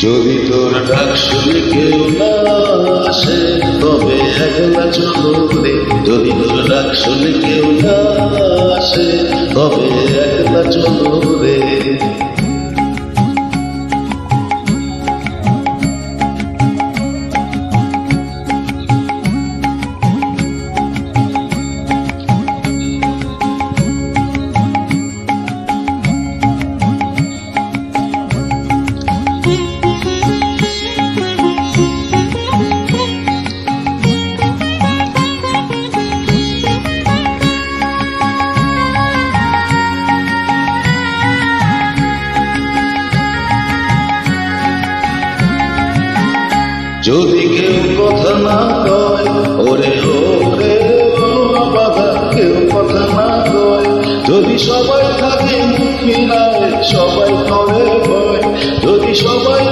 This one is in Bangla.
যদি তোর ডাক শুনে কেউ না আসে তবে একলা চলো রে। যদি তোর ডাক শুনে কেউ না আসে তবে একলা চলো রে। যদি কেউ কথা না কয় ওরে ওরে ও বাধা, কেউ কথা না কয়, যদি সবাই থাকে ফিরায় সবাই করে ভয়, যদি সবাই